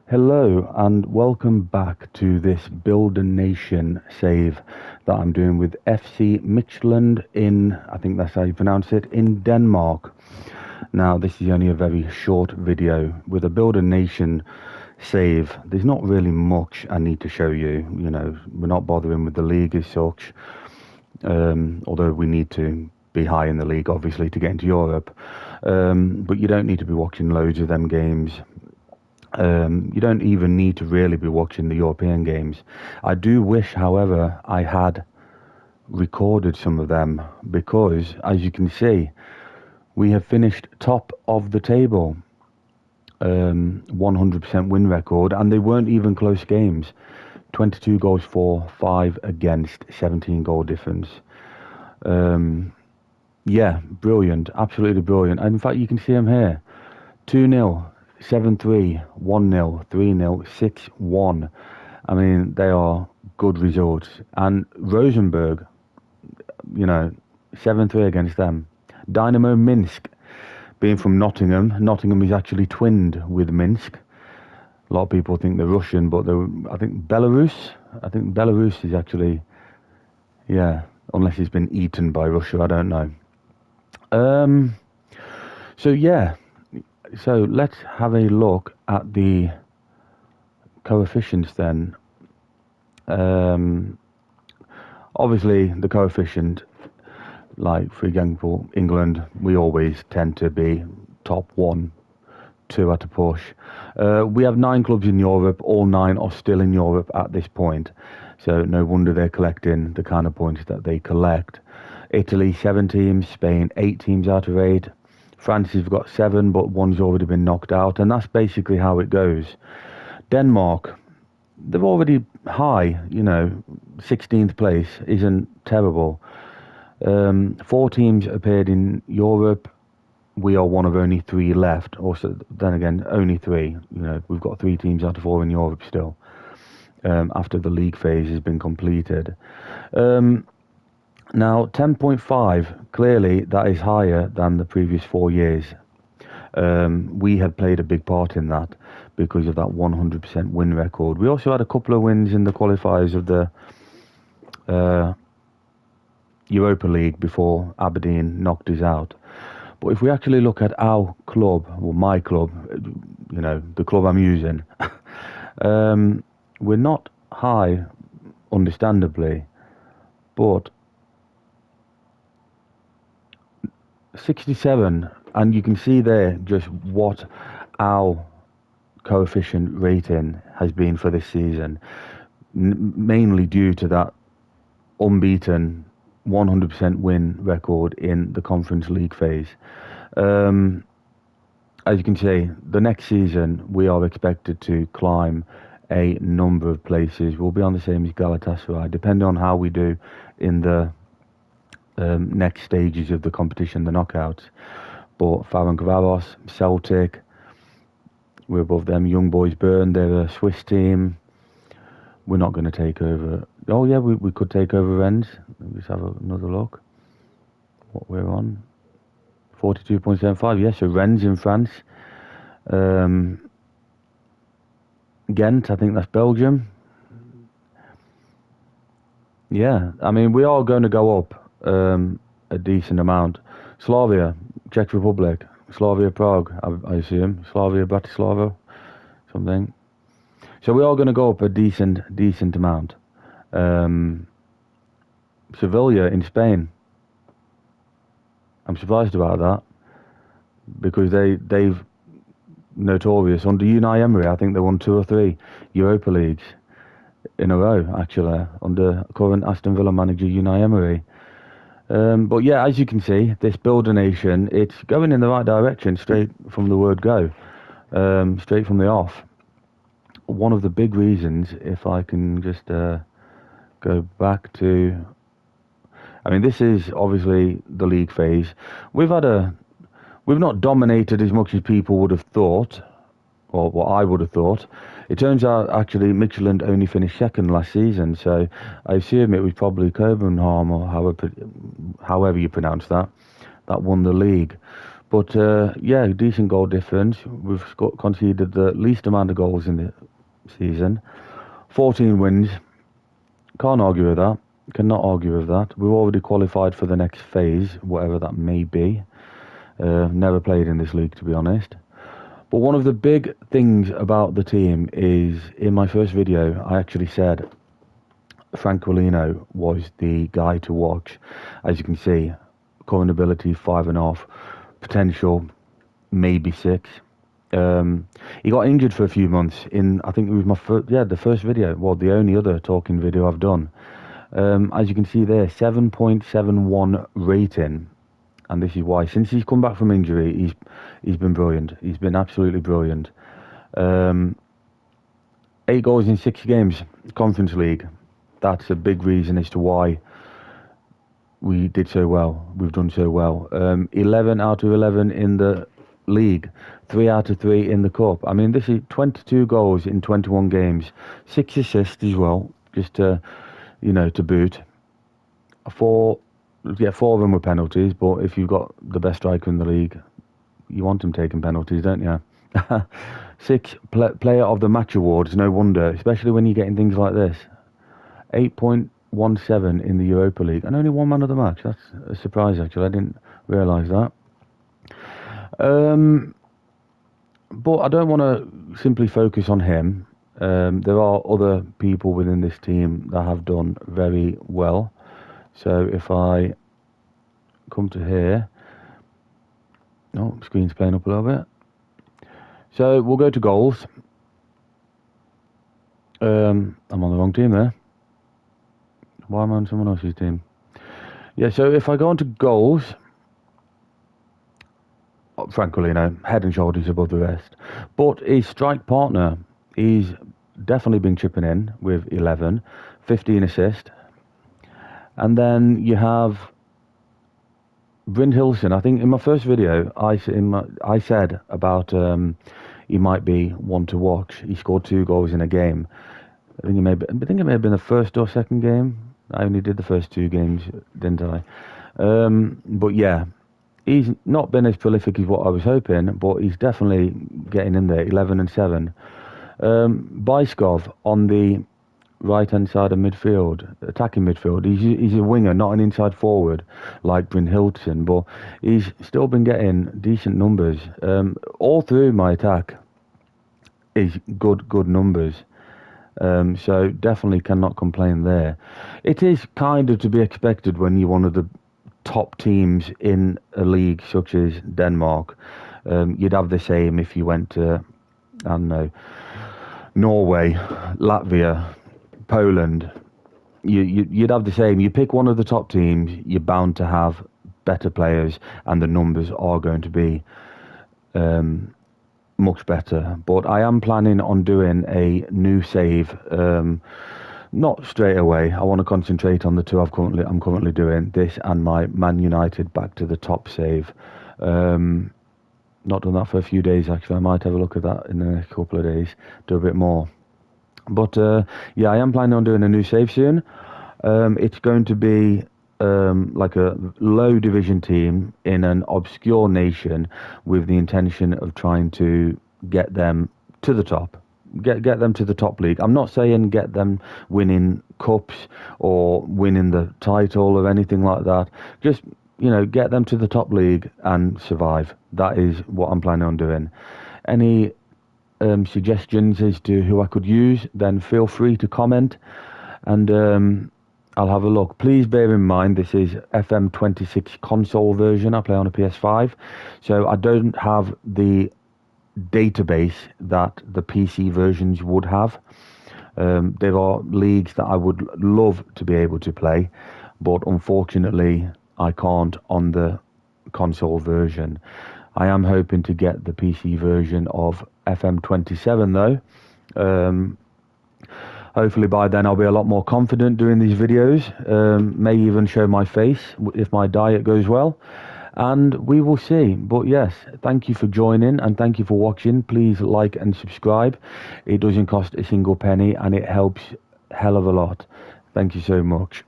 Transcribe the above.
Hello and welcome back to this Build a Nation save that I'm doing with FC Midtjylland in, I think that's how you pronounce it, in Denmark. Now this is only a very short video. With a Build a Nation save, there's not really much I need to show you. You know, we're not bothering with the league as such, although we need to be high in the league obviously to get into Europe. But you don't need to be watching loads of them games. You don't even need to really be watching the European games. I do wish, however, I had recorded some of them because, as you can see, we have finished top of the table. 100% win record, and they weren't even close games. 22 goals for, 5 against, 17 goal difference. Yeah, brilliant, absolutely brilliant. And in fact, you can see them here. 2-0, 7-3, 1-0, 3-0, 6-1. I mean, they are good results. And Rosenborg, 7-3 against them. Dynamo Minsk, being from Nottingham. Nottingham is actually twinned with Minsk. A lot of people think they're Russian, but I think Belarus. I think Belarus is actually, yeah, unless it's been eaten by Russia, I don't know. So yeah, so let's have a look at the coefficients then. Obviously, the coefficient, like for example, England, we always tend to be top 1, 2 at a push. We have 9 clubs in Europe. All 9 are still in Europe at this point. So no wonder they're collecting the kind of points that they collect. Italy, 7 teams. Spain, 8 teams out of 8. France has got 7, but one's already been knocked out. And that's basically how it goes. Denmark, they're already high, 16th place isn't terrible. 4 teams appeared in Europe. We are one of only 3 left. Also, then again, only 3. We've got 3 teams out of 4 in Europe still, after the league phase has been completed. Now, 10.5, clearly that is higher than the previous 4 years. We had played a big part in that because of that 100% win record. We also had a couple of wins in the qualifiers of the Europa League before Aberdeen knocked us out. But if we actually look at our club, or my club, the club I'm using, we're not high, understandably, but 67, and you can see there just what our coefficient rating has been for this season, mainly due to that unbeaten 100% win record in the Conference League phase. As you can see, the next season we are expected to climb a number of places. We'll be on the same as Galatasaray, depending on how we do in the next stages of the competition, the knockouts. But Ferencváros, Celtic, we're above them. Young Boys Bern, they're a Swiss team. We're not going to take over. Oh yeah, we could take over Rennes. Let's have another look. What we're on. 42.75. Yes, so Rennes in France. Ghent, I think that's Belgium. Yeah, I mean, we are going to go up a decent amount. Slavia, Czech Republic, Slavia Prague, I assume. Slavia Bratislava, something. So we are going to go up a decent amount. Sevilla in Spain. I'm surprised about that because they've notorious under Unai Emery. I think they won 2 or 3 Europa Leagues in a row, actually, under current Aston Villa manager Unai Emery. But yeah, as you can see, this Build a Nation, it's going in the right direction straight from the word go, straight from the off. One of the big reasons, if I can just go back to, I mean, this is obviously the league phase. We've not dominated as much as people would have thought, or what I would have thought. It turns out actually Midtjylland only finished 2nd last season, so I assume it was probably Copenhagen or however you pronounce that won the league. But yeah, decent goal difference. We've conceded the least amount of goals in the season. 14 wins. Can't argue with that. Cannot argue with that. We've already qualified for the next phase, whatever that may be. Never played in this league, to be honest. But one of the big things about the team is, in my first video, I actually said Frank Quilino was the guy to watch. As you can see, current ability 5.5, potential maybe 6. He got injured for a few months in, I think it was the first video, well, the only other talking video I've done. As you can see there, 7.71 rating. And this is why, since he's come back from injury, he's been brilliant. He's been absolutely brilliant. 8 goals in 6 games, Conference League. That's a big reason as to why we did so well. We've done so well. 11 out of 11 in the league, 3 out of 3 in the cup. I mean, this is 22 goals in 21 games, 6 assists as well, just to, to boot. 4 of them were penalties, but if you've got the best striker in the league, you want him taking penalties, don't you? 6 player of the match awards, no wonder, especially when you're getting things like this. 8.17 in the Europa League, and only 1 man of the match. That's a surprise, actually. I didn't realise that. But I don't want to simply focus on him. There are other people within this team that have done very well. So if I come to here, screen's playing up a little bit. So we'll go to goals. I'm on the wrong team there. Why am I on someone else's team? Yeah, so if I go on to goals, Frank Quilino, head and shoulders above the rest. But his strike partner, he's definitely been chipping in with 11, 15 assists. And then you have Brynhildsen. I think in my first video, I said about he might be one to watch. He scored 2 goals in a game. I think it may have been the first or second game. I only did the first 2 games, didn't I? But yeah, he's not been as prolific as what I was hoping, but he's definitely getting in there. 11 and 7. Byskov on the right-hand side of midfield, attacking midfield. He's a winger, not an inside forward like Brynhildsen, but he's still been getting decent numbers. All through my attack is good numbers. So definitely cannot complain there. It is kind of to be expected when you're one of the top teams in a league such as Denmark. You'd have the same if you went to, I don't know, Norway, Latvia, Poland. You'd have the same. You pick one of the top teams, you're bound to have better players, and the numbers are going to be much better. But I am planning on doing a new save. Not straight away. I want to concentrate on the 2 I'm currently doing, this and my Man United back to the top save. Not done that for a few days, actually. I might have a look at that in the next couple of days, do a bit more. But yeah, I am planning on doing a new save soon. It's going to be like a low division team in an obscure nation with the intention of trying to get them to the top. Get them to the top league. I'm not saying get them winning cups or winning the title or anything like that. Just, get them to the top league and survive. That is what I'm planning on doing. Any suggestions as to who I could use, then feel free to comment, and I'll have a look. Please bear in mind this is FM26 console version. I play on a PS5, so I don't have the database that the PC versions would have. There are leagues that I would love to be able to play, but unfortunately I can't on the console version. I am hoping to get the PC version of FM27 though. Hopefully by then I'll be a lot more confident doing these videos. May even show my face if my diet goes well. And we will see. But yes, thank you for joining and thank you for watching. Please like and subscribe. It doesn't cost a single penny and it helps a hell of a lot. Thank you so much.